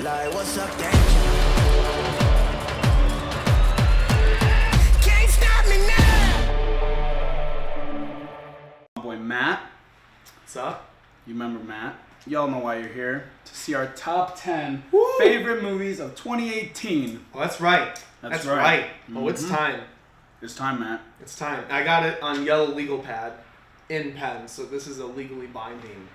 Like, what's up, gang? Can't stop me now. My boy Matt. What's up? You remember Matt? Y'all know why you're here. To see our top 10 Woo! favorite movies of 2018. Oh, that's right. That's right. Oh, it's time. It's time, Matt. It's time. I got it on yellow legal pad in pen, so this is a legally binding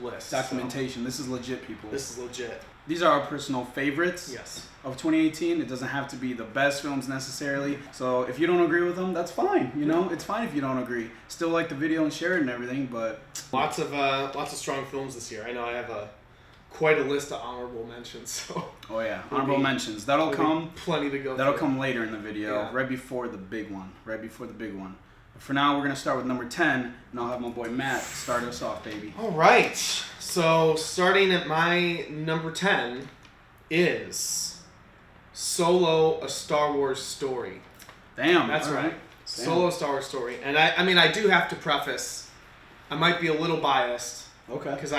list. Documentation. This is legit, people. This is legit. These are our personal favorites Yes. of 2018. It doesn't have to be the best films necessarily. So if you don't agree with them, that's fine. You know, it's fine if you don't agree. Still like the video and share it and everything, but Lots of strong films this year. I know I have quite a list of honorable mentions. So oh yeah, honorable mentions. That'll come. Plenty to go. That'll through. come later in the video, Yeah. right before the big one. But for now, we're gonna start with number 10, and I'll have my boy Matt start us off, baby. All right. So starting at my number 10 is Solo: A Star Wars Story. Damn. That's all right. Damn. Solo: Star Wars Story. And I mean, I do have to preface, I might be a little biased Okay. because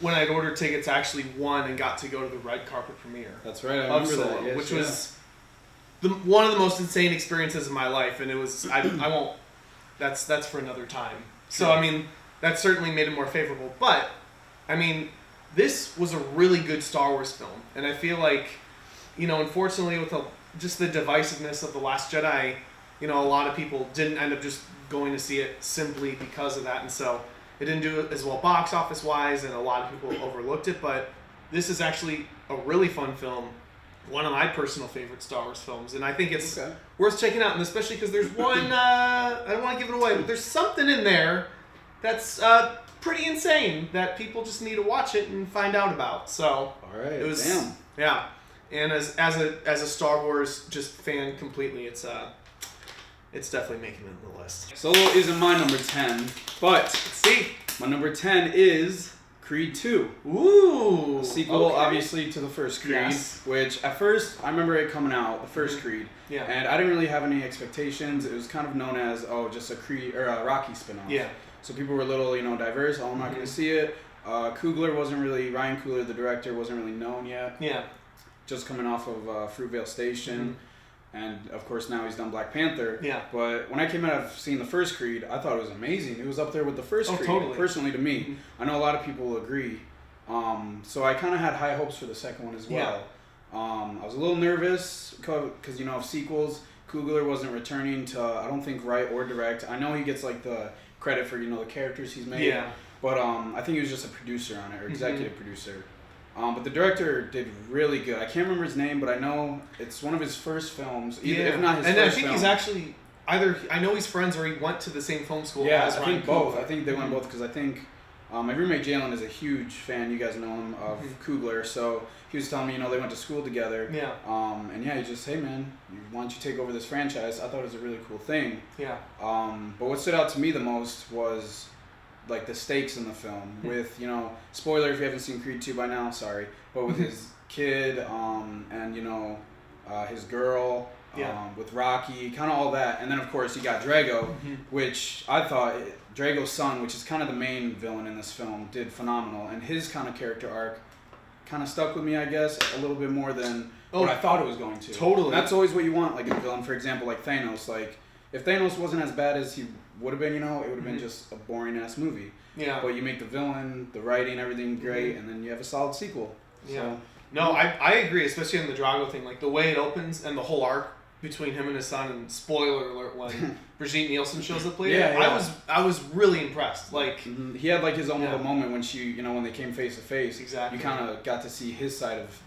when I'd ordered tickets, I actually won and got to go to the red carpet premiere That's right. I of remember Solo, that. Yes, which yeah. was one of the most insane experiences of my life. And it was, I won't, that's for another time. So, I mean, that certainly made it more favorable. But, I mean, this was a really good Star Wars film. And I feel like, you know, unfortunately with just the divisiveness of The Last Jedi, you know, a lot of people didn't end up just going to see it simply because of that. And so it didn't do as well box office wise, and a lot of people overlooked it. But this is actually a really fun film. One of my personal favorite Star Wars films. And I think it's worth checking out. And especially because there's one, I don't want to give it away, but there's something in there that's pretty insane that people just need to watch it and find out about. So All right. it was, Damn. yeah. And as a Star Wars just fan completely, it's definitely making it on the list. Solo isn't my number 10, but Let's see. my number 10 is Creed 2. Ooh. A sequel, okay. obviously, to the first Creed, Yes. which at first, I remember it coming out, the 1st Creed, Yeah. and I didn't really have any expectations. It was kind of known as, just a Creed or a Rocky spinoff. Yeah. So people were a little, diverse. Oh, I'm not going to see it. Ryan Coogler, the director, wasn't really known yet. Yeah. Just coming off of Fruitvale Station. And, of course, now he's done Black Panther. Yeah. But when I came out of seeing the first Creed, I thought it was amazing. It was up there with the first Creed, totally. personally to me. I know a lot of people will agree. So I kind of had high hopes for the second one as well. I was a little nervous because, of sequels. Coogler wasn't returning to, I don't think, write or direct. I know he gets, the credit for, the characters he's made. Yeah. But I think he was just a producer on it, or executive producer. But the director did really good. I can't remember his name, but I know it's one of his first films. If not his and first I think film. he's actually I know he's friends or he went to the same film school Yeah, as I Ryan think both. Coogler. I think they went both because I think my roommate Jalen is a huge fan. You guys know him of Coogler, so he was telling me they went to school together. Yeah. And yeah, he just hey man, why don't you take over this franchise? I thought it was a really cool thing. Yeah. But what stood out to me the most was the stakes in the film with spoiler if you haven't seen Creed 2 by now, sorry, but with his kid and his girl with Rocky, kind of all that, and then of course you got Drago, which I thought Drago's son, which is kind of the main villain in this film, did phenomenal, and his kind of character arc kind of stuck with me, I guess, a little bit more than what I thought it was going to. Totally. And that's always what you want, in a villain. For example, Thanos. If Thanos wasn't as bad as he would have been, it would have been just a boring-ass movie. Yeah. But you make the villain, the writing, everything great, and then you have a solid sequel. Yeah. So, No, I agree, especially in the Drago thing. The way it opens and the whole arc between him and his son, and spoiler alert when Brigitte Nielsen shows up later, I was really impressed. he had his own little moment when when they came face to face. Exactly. You kind of got to see his side of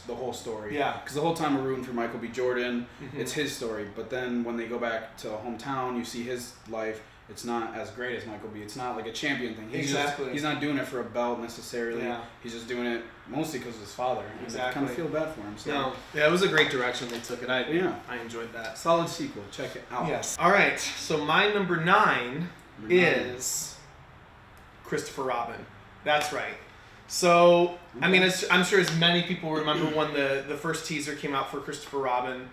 the whole story. Yeah. Because the whole time we're rooting for Michael B. Jordan, it's his story. But then when they go back to hometown, you see his life. It's not as great as Michael B. It's not a champion thing. He's not doing it for a belt necessarily. Yeah. He's just doing it mostly because of his father. Exactly. I kind of feel bad for him. So. No. Yeah, it was a great direction they took it. I enjoyed that. Solid sequel. Check it out. Yes. All right. So my number 9 is Christopher Robin. That's right. So, I mean, I'm sure as many people remember when the first teaser came out for Christopher Robin,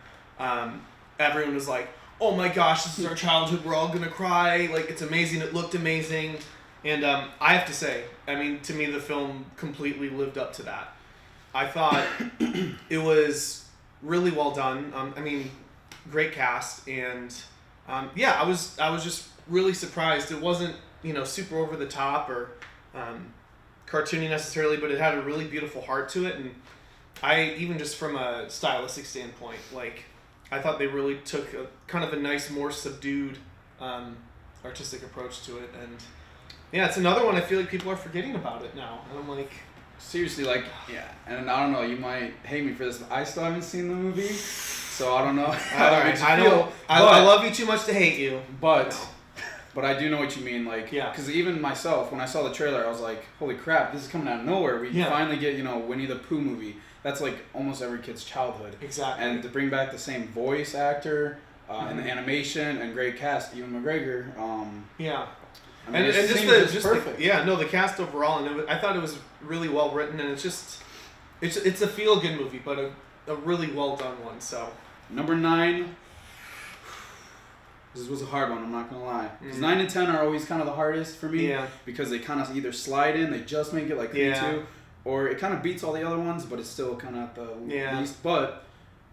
everyone was like, oh my gosh, this is our childhood, we're all going to cry, it's amazing, it looked amazing. And I have to say, I mean, to me, the film completely lived up to that. I thought it was really well done. I mean, great cast, and I was just really surprised. It wasn't super over the top or cartoony necessarily, but it had a really beautiful heart to it, and I even just from a stylistic standpoint, like I thought they really took a kind of a nice, more subdued artistic approach to it, and yeah, it's another one I feel like people are forgetting about it now, and I'm like. Seriously, like, yeah, and I don't know, you might hate me for this, but I still haven't seen the movie, so I don't know how that makes you feel. I love you too much to hate you. But I do know what you mean, like, yeah. Because even myself, when I saw the trailer, I was like, holy crap, this is coming out of nowhere. We finally get, Winnie the Pooh movie. That's like almost every kid's childhood. Exactly. And to bring back the same voice actor and the animation and great cast, Ewan McGregor. Yeah. I mean, and just perfect. the cast overall, and I thought it was really well written, and it's a feel good movie, but a really well done one. So number 9. This was a hard one. I'm not gonna lie. Because 9 and 10 are always kind of the hardest for me. Yeah. Because they kind of either slide in, they just make it like 3-2, or it kind of beats all the other ones, but it's still kind of at the least. But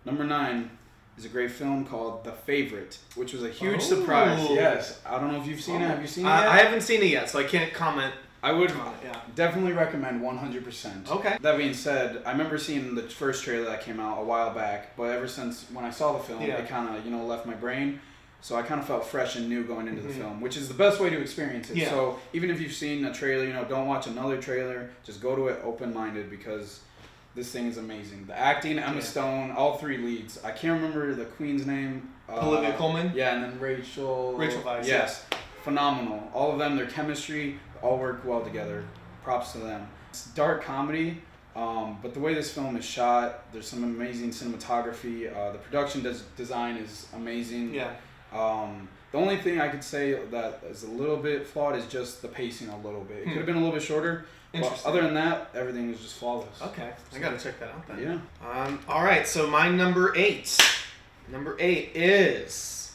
number 9. Is a great film called The Favorite, which was a huge surprise. Yes. I don't know if you've seen it. Have you seen it yet? I haven't seen it yet, so I can't comment. I would definitely recommend 100%. Okay. That being said, I remember seeing the first trailer that came out a while back, but ever since when I saw the film, it kind of, left my brain. So I kind of felt fresh and new going into the film, which is the best way to experience it. Yeah. So even if you've seen a trailer, don't watch another trailer. Just go to it open-minded because this thing is amazing. The acting, Emma Stone, all 3 leads. I can't remember the queen's name. Olivia Colman? Yeah, and then Rachel Weisz. Yes. Phenomenal. All of them, their chemistry, all work well together. Props to them. It's dark comedy, but the way this film is shot, there's some amazing cinematography. The production design is amazing. Yeah. The only thing I could say that is a little bit flawed is just the pacing a little bit. It could have been a little bit shorter. But other than that, everything is just flawless. Okay, I gotta check that out then. Yeah. All right, so my number 8. Number 8 is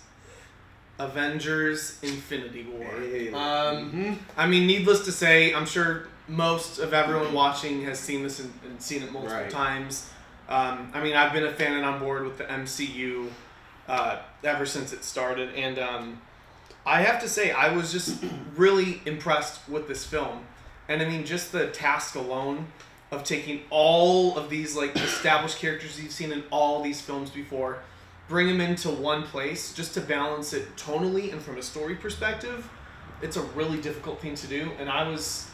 Avengers: Infinity War. Hey. I mean, needless to say, I'm sure most of everyone watching has seen this and seen it multiple times. I mean, I've been a fan and on board with the MCU ever since it started, and I have to say, I was just really impressed with this film. And I mean, just the task alone of taking all of these like established characters you've seen in all these films before, bring them into one place just to balance it tonally and from a story perspective, it's a really difficult thing to do. And I was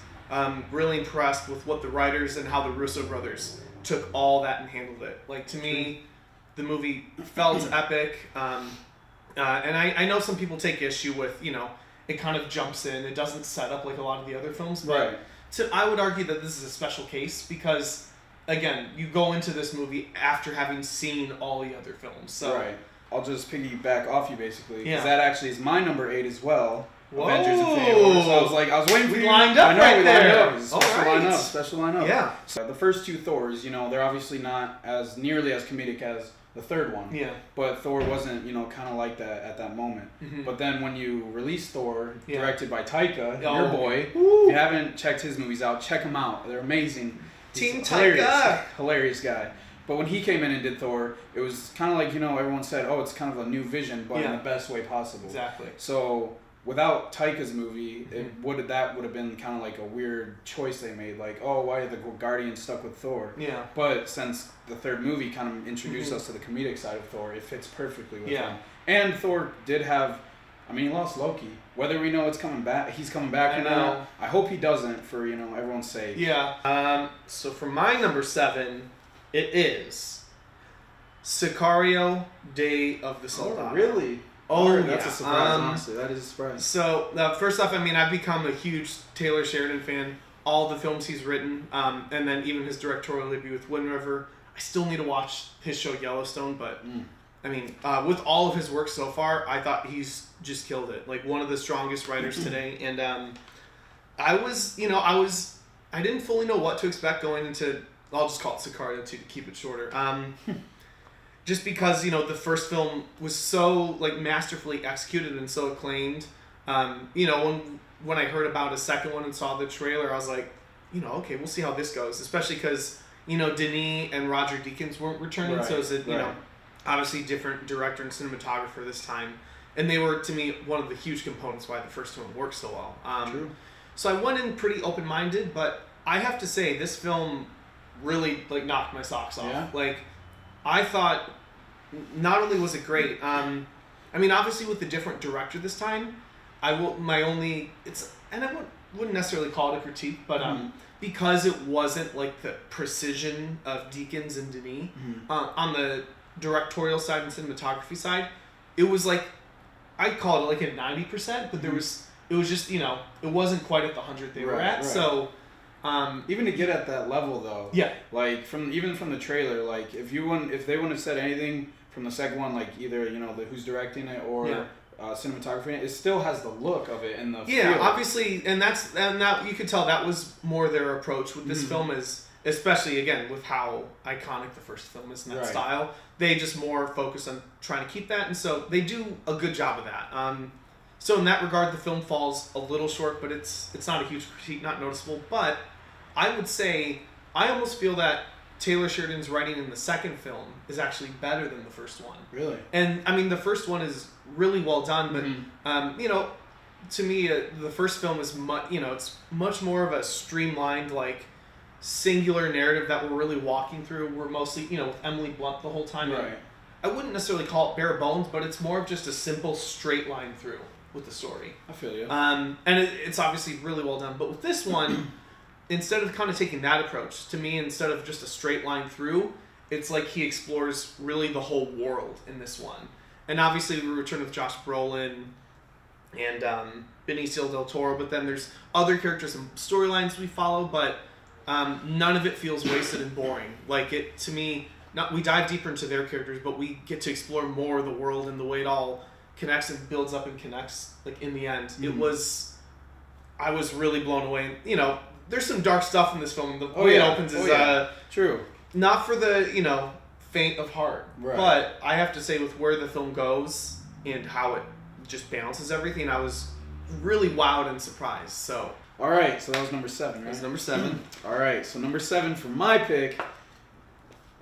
really impressed with what the writers and how the Russo brothers took all that and handled it. Like, to me, the movie felt epic. And I know some people take issue with, it kind of jumps in. It doesn't set up like a lot of the other films. But I would argue that this is a special case because, again, you go into this movie after having seen all the other films. So I'll just piggyback off you basically. Because Yeah. that actually is my number 8 as well. Whoa. Avengers Infinity War. So I was waiting for We you. lined up I know, right we there. lined up. It's a special lineup. Yeah. So the first 2 Thors, they're obviously not as nearly as comedic as the third one. Yeah. But Thor wasn't, kind of like that at that moment. But then when you release Thor, directed by Taika, your boy, if you haven't checked his movies out, check them out. They're amazing. He's Team hilarious, Taika. hilarious guy. But when he came in and did Thor, it was kind of like, everyone said, oh, it's kind of a new vision, but in the best way possible. Exactly. So without Taika's movie, that would have been kind of like a weird choice they made. Like, oh, why are the Guardians stuck with Thor? Yeah. But since the third movie kind of introduced us to the comedic side of Thor, it fits perfectly with him. And Thor did have, he lost Loki. Whether we know it's coming back, he's coming back or not. I hope he doesn't for, everyone's sake. Yeah. So for my number 7, it is Sicario: Day of the Soldado. Oh, really? Oh, that's a surprise, honestly. That is a surprise. So, first off, I've become a huge Taylor Sheridan fan. All the films he's written, and then even his directorial debut with Wind River. I still need to watch his show Yellowstone, but with all of his work so far, I thought he's just killed it. Like, one of the strongest writers today. And I didn't fully know what to expect going into, I'll just call it Sicario to keep it shorter. Just because, the first film was so, masterfully executed and so acclaimed. When I heard about a second one and saw the trailer, I was like, okay, we'll see how this goes. Especially because, Denis and Roger Deakins weren't returning, so it's obviously different director and cinematographer this time. And they were, to me, one of the huge components why the first one worked so well. True. So I went in pretty open-minded, but I have to say, this film really, knocked my socks off. Yeah. I thought, not only was it great, obviously with the different director this time, I wouldn't necessarily call it a critique, but because it wasn't the precision of Deakins and Denis, on the directorial side and cinematography side, it was I'd call it a 90%, but it was just, it wasn't quite at the 100 they were at, so... even to get at that level though, from the trailer, if they wouldn't have said anything from the second one, either who's directing it or cinematography, it still has the look of it and the feel. Obviously, and that you could tell that was more their approach with this film, is especially again with how iconic the first film is in that style. They just more focus on trying to keep that, and so they do a good job of that. So in that regard, the film falls a little short, but it's not a huge critique, not noticeable. But I would say I almost feel that Taylor Sheridan's writing in the second film is actually better than the first one. Really? And the first one is really well done, but to me, the first film is it's much more of a streamlined, singular narrative that we're really walking through. We're mostly, with Emily Blunt the whole time. Right. I wouldn't necessarily call it bare bones, but it's more of just a simple straight line through with the story. I feel you. And it's obviously really well done. But with this one, instead of kind of taking that approach, to me, instead of just a straight line through, it's he explores really the whole world in this one. And obviously we return with Josh Brolin and Benicio del Toro, but then there's other characters and storylines we follow, but none of it feels wasted and boring. To me, we dive deeper into their characters, but we get to explore more of the world and the way it all connects and builds up and connects. In the end, I was really blown away. There's some dark stuff in this film. The way it opens is true. Not for the faint of heart, but I have to say, with where the film goes and how it just balances everything, I was really wowed and surprised. So. All right, so that was number 7, right? That was number 7. All right, so number 7 for my pick.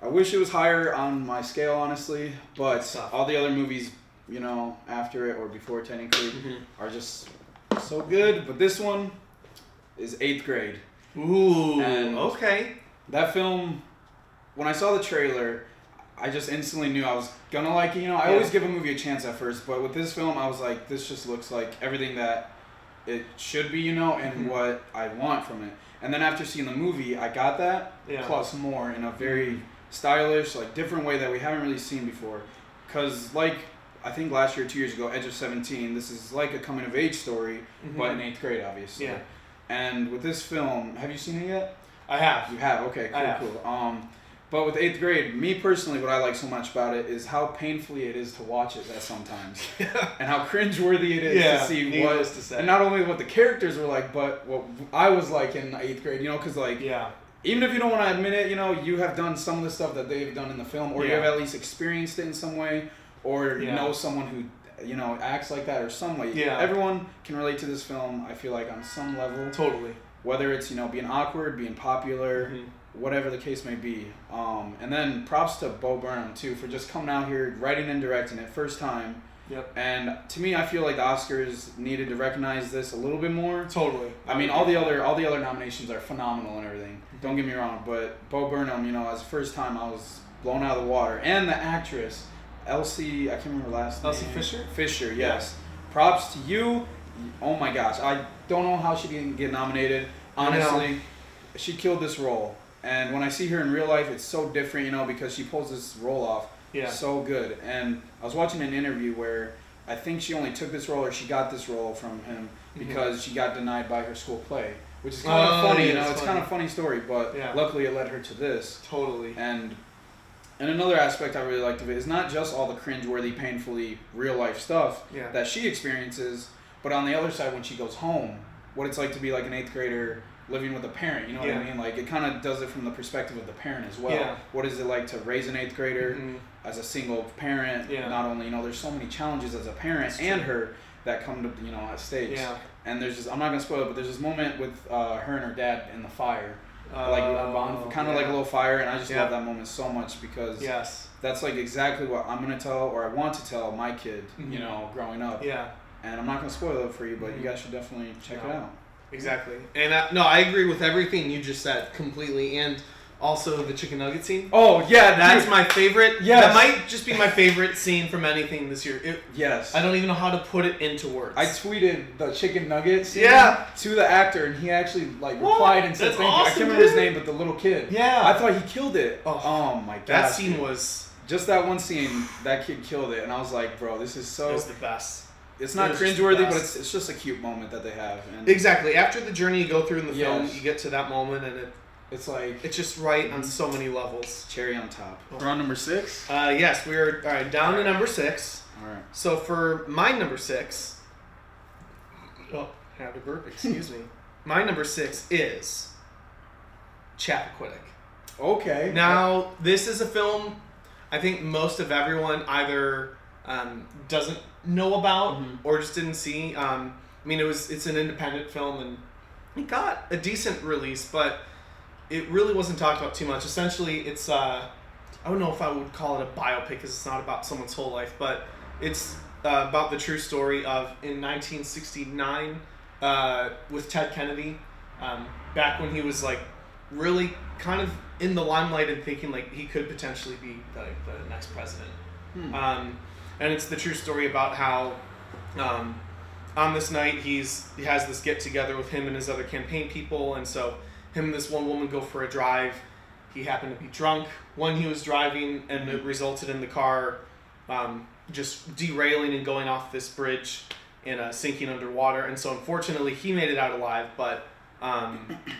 I wish it was higher on my scale, honestly, but all the other movies, after it or before technically, are just so good. But this one is 8th Grade. Ooh, and okay. That film, when I saw the trailer, I just instantly knew I was gonna like it. I always give a movie a chance at first, but with this film, I was like, this just looks like everything that it should be, and what I want from it. And then after seeing the movie, I got that, plus more, in a very stylish, different way that we haven't really seen before. Because, I think last year, 2 years ago, Edge of 17, this is like a coming-of-age story, but in 8th grade, obviously. Yeah. And with this film, have you seen it yet? I have. You have? Okay, cool. But with 8th grade, me personally, what I like so much about it is how painfully it is to watch it sometimes. And how cringeworthy it is to see and not only what the characters were like, but what I was like in 8th grade, because even if you don't want to admit it, you have done some of the stuff that they've done in the film, or you have at least experienced it in some way, or know someone who, acts like that or some way. Yeah. Everyone can relate to this film, I feel like, on some level. Totally. Whether it's, being awkward, being popular, whatever the case may be. And then props to Bo Burnham, too, for just coming out here, writing and directing it, first time. Yep. And to me, I feel like the Oscars needed to recognize this a little bit more. Totally. I mean, all the other nominations are phenomenal and everything. Don't get me wrong, but Bo Burnham, as the first time, I was blown out of the water. And the actress, Elsie, I can't remember her last name. Elsie Fisher? Fisher, yes. Props to you. Oh my gosh, I don't know how she didn't get nominated. Honestly, she killed this role. And when I see her in real life, it's so different, because she pulls this role off so good. And I was watching an interview where I think she only took this role, or she got this role from him because she got denied by her school play, which is kind of funny. It's kind of a funny story, but luckily it led her to this. Totally. And another aspect I really liked of it is not just all the cringeworthy, painfully real life stuff that she experiences, but on the other side, when she goes home, what it's like to be like an 8th grader living with a parent, what I mean? It kind of does it from the perspective of the parent as well. Yeah. What is it like to raise an 8th grader as a single parent? Yeah. Not only, there's so many challenges as a parent and her that come to, at stakes. Yeah. And there's I'm not going to spoil it, but there's this moment with her and her dad in the fire like kind of like a little fire, and I just Yeah. love that moment so much because Yes. that's like exactly what I'm gonna tell or I want to tell my kid, you know, growing up. Yeah. And I'm not gonna spoil it for you, but you guys should definitely check it out. Exactly. And no, I agree with everything you just said completely, and also the chicken nugget scene. Oh yeah, That's dude. my favorite. Yes. That might just be my favorite scene from anything this year. Yes. I don't even know how to put it into words. I tweeted the chicken nugget scene Yeah. to the actor, and he actually like What? replied and said That's thank you. I awesome, can't remember his dude. name, but the little kid. Yeah. I thought he killed it. Oh my god. That scene was just that one scene. That kid killed it, and I was like, bro, this is so. it was the best. It's not It was just cringeworthy, the but best. it's just a cute moment that they have. And Exactly. After the journey you go through in the film, Yes. you get to that moment, and it's like it's just right on so many levels. cherry on top. We're on number 6. Yes, we're all right. Down to number 6. All right. So for my number 6, had to burp. Excuse me. My number 6 is Chappaquiddick. Okay. Now, this is a film I think most of everyone either doesn't know about or just didn't see. I mean, it's an independent film, and it got a decent release, but it really wasn't talked about too much. Essentially, it's I don't know if I would call it a biopic because it's not about someone's whole life, but it's about the true story of in 1969 with Ted Kennedy, back when he was like really kind of in the limelight and thinking like he could potentially be the next president. And it's the true story about how on this night he has this get together with him and his other campaign people, and so him and this one woman go for a drive. He happened to be drunk when he was driving, and it resulted in the car just derailing and going off this bridge and sinking underwater. And so unfortunately he made it out alive, but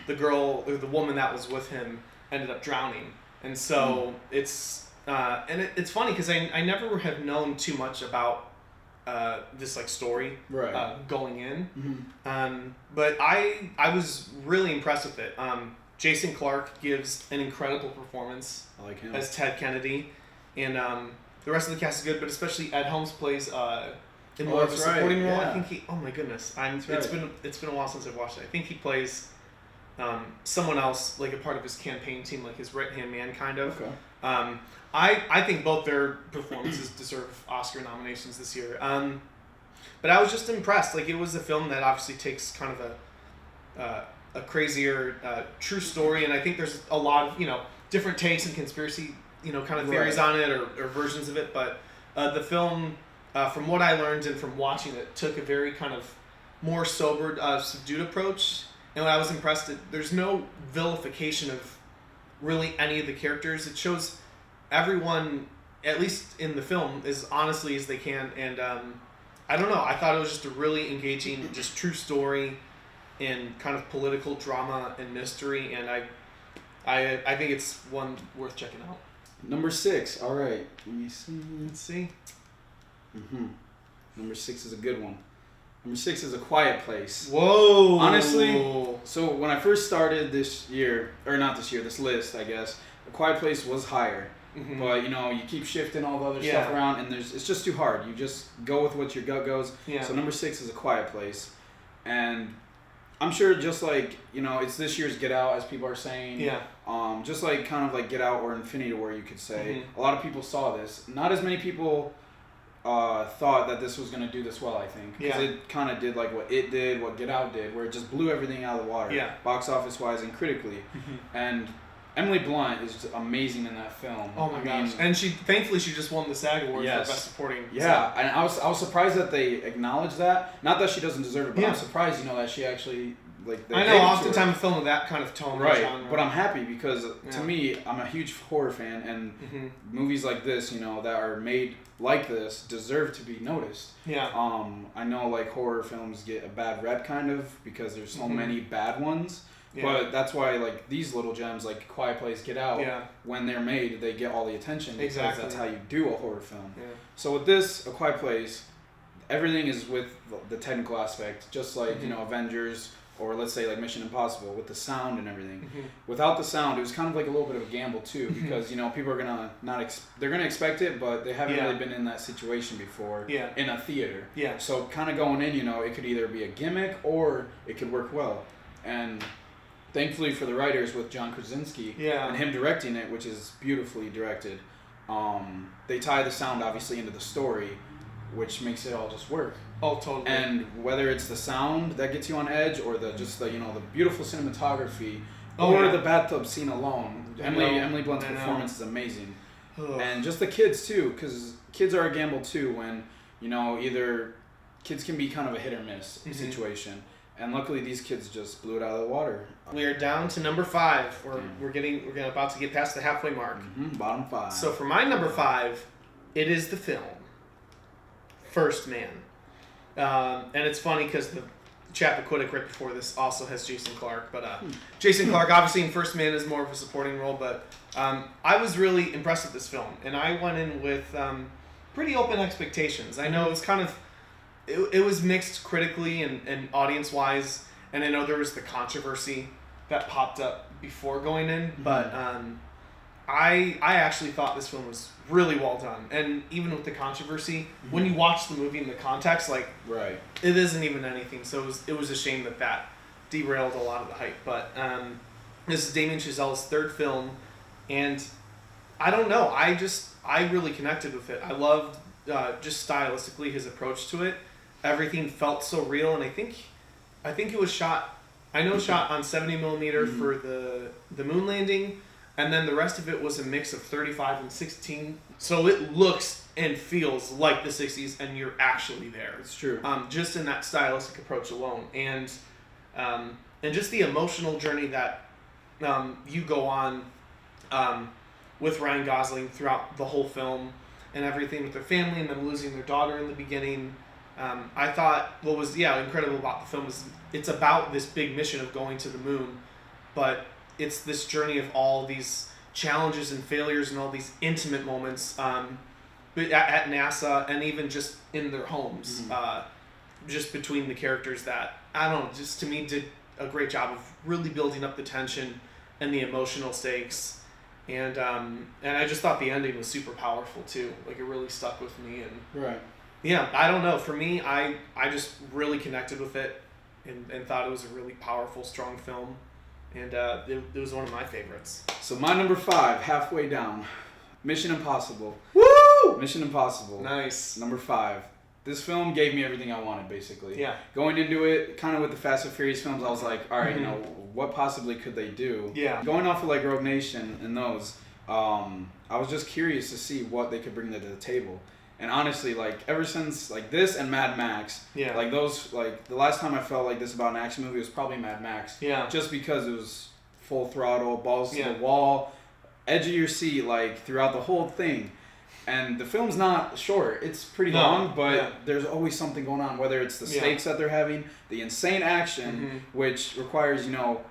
the girl or the woman that was with him ended up drowning. And so it's it's funny because I never have known too much about this like story going in, but I was really impressed with it. Jason Clarke gives an incredible performance as Ted Kennedy, and the rest of the cast is good, but especially Ed Helms plays in more of a supporting role. I think he. Oh my goodness, it's been a while since I've watched it. I think he plays someone else, like a part of his campaign team, like his right hand man, kind of. Okay. I think both their performances deserve Oscar nominations this year. But I was just impressed. Like, it was a film that obviously takes kind of a crazier true story, and I think there's a lot of different takes and conspiracy kind of theories on it or versions of it. But the film, from what I learned and from watching it, took a very kind of more sober, subdued approach. And when I was impressed, there's no vilification of really any of the characters. It shows everyone, at least in the film, as honestly as they can. And I don't know, I thought it was just a really engaging, just true story in kind of political drama and mystery. And I think it's one worth checking out. Number 6. All right. Let me see. Let's see. Number 6 is a good one. Number 6 is A Quiet Place. Whoa. Honestly, so when I first started this year, or not this year, this list, I guess, A Quiet Place was higher. But you keep shifting all the other stuff around, and it's just too hard. You just go with what your gut goes. Yeah. So number 6 is A Quiet Place, and I'm sure just like it's this year's Get Out, as people are saying. Yeah. Just like kind of like Get Out or Infinity War, you could say. A lot of people saw this. Not as many people thought that this was going to do this well, I think. Because it kind of did like what it did, what Get Out did, where it just blew everything out of the water. Yeah. Box office wise and critically. And Emily Blunt is just amazing in that film. Oh my gosh! And thankfully she just won the SAG Award for Best Supporting. Yeah, and I was surprised that they acknowledged that. Not that she doesn't deserve it, but I'm surprised that she actually like. I know, oftentimes a film of that kind of tone, genre. But I'm happy because to me, I'm a huge horror fan, and movies like this, that are made like this, deserve to be noticed. Yeah. I know like horror films get a bad rep kind of because there's so many bad ones. Yeah. But that's why like these little gems like Quiet Place, Get Out, when they're made, they get all the attention because that's how you do a horror film. Yeah. So with this, A Quiet Place, everything is with the technical aspect, just like Avengers or let's say like Mission Impossible with the sound and everything. Without the sound, it was kind of like a little bit of a gamble too because people are gonna they're gonna expect it, but they haven't really been in that situation before in a theater. Yeah. So kind of going in, it could either be a gimmick or it could work well, and thankfully for the writers with John Krasinski Yeah. and him directing it, which is beautifully directed, they tie the sound obviously into the story, which makes it all just work. Oh, totally. And whether it's the sound that gets you on edge, or the the beautiful cinematography, or the bathtub scene alone, Emily Blunt's performance is amazing. Ugh. And just the kids too, because kids are a gamble too. When either kids can be kind of a hit or miss situation, and luckily these kids just blew it out of the water. We are down to number 5. We're about to get past the halfway mark. Bottom 5. So for my number 5, it is the film First Man. And it's funny because the Chappaquiddick right before this also has Jason Clarke. But Jason Clarke, obviously in First Man, is more of a supporting role. But I was really impressed with this film. And I went in with pretty open expectations. I know it was kind of... It was mixed critically and audience-wise. And I know there was the controversy that popped up before going in. But I actually thought this film was really well done, and even with the controversy, when you watch the movie in the context, like it isn't even anything. So it was a shame that derailed a lot of the hype. But this is Damien Chazelle's 3rd film, and I don't know. I really connected with it. I loved just stylistically his approach to it. Everything felt so real, and I think it was shot. I know shot on 70 millimeter for the moon landing. And then the rest of it was a mix of 35 and 16. So it looks and feels like the 60s, and you're actually there. It's true. Just in that stylistic approach alone. And just the emotional journey that you go on with Ryan Gosling throughout the whole film, and everything with their family, and them losing their daughter in the beginning. I thought what was incredible about the film is it's about this big mission of going to the moon, but it's this journey of all these challenges and failures and all these intimate moments but at NASA, and even just in their homes, just between the characters that, I don't know, just to me did a great job of really building up the tension and the emotional stakes. And I just thought the ending was super powerful too. Like, it really stuck with me. And yeah, I don't know. For me, I just really connected with it and thought it was a really powerful, strong film. And it was one of my favorites. So my number 5, halfway down, Mission Impossible. Woo! Mission Impossible. Nice. Number 5. This film gave me everything I wanted, basically. Yeah. Going into it, kind of with the Fast and Furious films, I was like, all right, what possibly could they do? Yeah. Going off of like Rogue Nation and those, I was just curious to see what they could bring to the table. And honestly, like, ever since, like, this and Mad Max, like, those, like, the last time I felt like this about an action movie was probably Mad Max. Yeah. Just because it was full throttle, balls to the wall, edge of your seat, like, throughout the whole thing. And the film's not short. It's pretty long, but there's always something going on, whether it's the stakes that they're having, the insane action, which requires,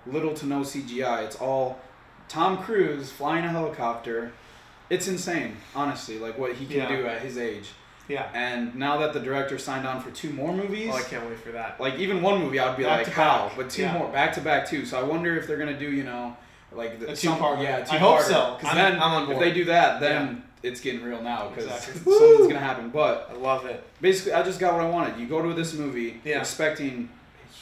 little to no CGI. It's all Tom Cruise flying a helicopter. It's insane, honestly, like what he can do at his age. Yeah. And now that the director signed on for 2 more movies. Oh, I can't wait for that. Like, even one movie, I would be back like, to how? back. But 2 more, back to back too. So I wonder if they're going to do, like a 2-part. Yeah, 2-part. I hope so. Because then, I'm on board. if they do that, then it's getting real now, because something's going to happen. But I love it. Basically, I just got what I wanted. You go to this movie expecting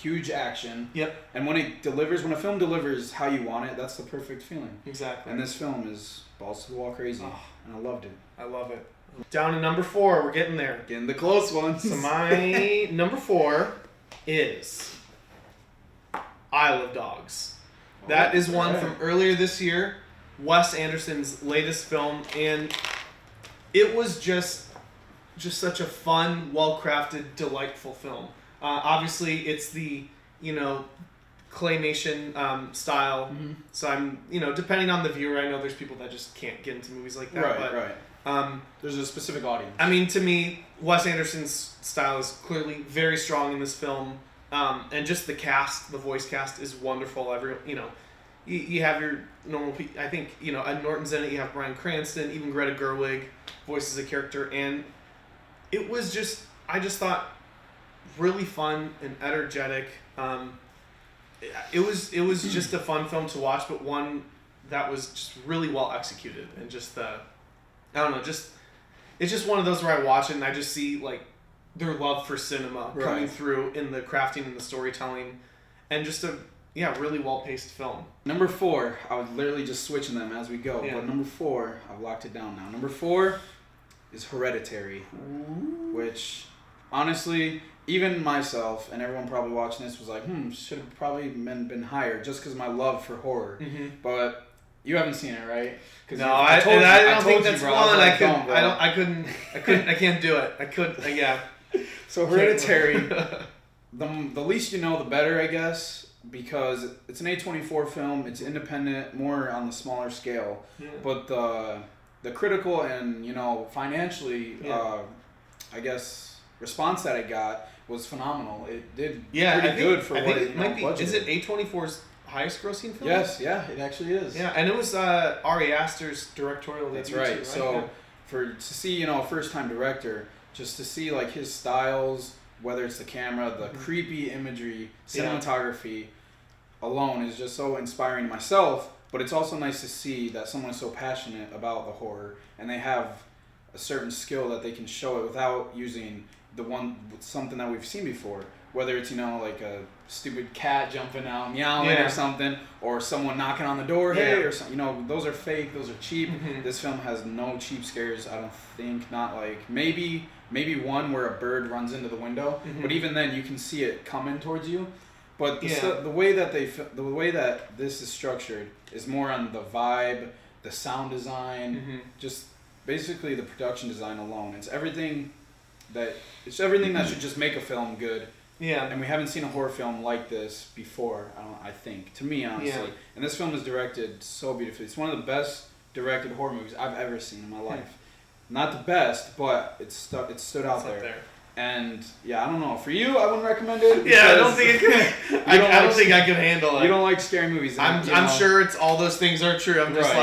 huge action. Yep. And when a film delivers how you want it, that's the perfect feeling. Exactly. And this film is balls to the wall crazy. Oh. And I loved it. I love it. Down to number 4. We're getting there. Getting the close ones. So my number 4 is Isle of Dogs. That is one from earlier this year. Wes Anderson's latest film, and it was just such a fun, well-crafted, delightful film. Obviously, it's the claymation style. So I'm depending on the viewer, I know there's people that just can't get into movies like that. Right. There's a specific audience. I mean, to me, Wes Anderson's style is clearly very strong in this film, and just the cast, the voice cast, is wonderful. You have your normal. I think Ed Norton's in it. You have Bryan Cranston, even Greta Gerwig voices a character, and it was I just thought really fun and energetic. It was just a fun film to watch, but one that was just really well executed, and it's just one of those where I watch it and I just see like their love for cinema coming through in the crafting and the storytelling, and just really well-paced film. Number 4, I was literally just switching them as we go. Yeah. But number 4, I've locked it down now. Number 4 is Hereditary, which honestly, even myself and everyone probably watching this was like, should have probably been higher just because of my love for horror. Mm-hmm. But you haven't seen it, right? No, I don't think that's bro, one. I can't do it. I couldn't. Yeah. So Hereditary, the least you know, the better, I guess, because it's an A24 film. It's independent, more on the smaller scale. Yeah. But the critical and financially, I guess, response that I got was phenomenal. It did pretty good for what it might be. Budgeted. Is it A24's highest grossing film? Yes, yeah, it actually is. Yeah, and it was Ari Aster's directorial debut. That's right. Too, So to see a first time director, just to see like his styles, whether it's the camera, the creepy imagery, cinematography alone is just so inspiring to myself. But it's also nice to see that someone is so passionate about the horror and they have a certain skill that they can show it without using something that we've seen before. Whether it's like a stupid cat jumping out meowing or something, or someone knocking on the door, hey, or something. Those are fake. Those are cheap. Mm-hmm. This film has no cheap scares. I don't think. Not like maybe one where a bird runs into the window, but even then you can see it coming towards you. But the way that this is structured is more on the vibe, the sound design, just basically the production design alone. It's everything that should just make a film good. Yeah. And we haven't seen a horror film like this before, I think, to me, honestly. Yeah. And this film is directed so beautifully. It's one of the best directed horror movies I've ever seen in my life. Not the best, but it stood out there. And I don't know. For you, I wouldn't recommend it. Yeah, I don't think I don't think I could handle it. You don't like scary movies. I'm sure it's all those things are true. I'm just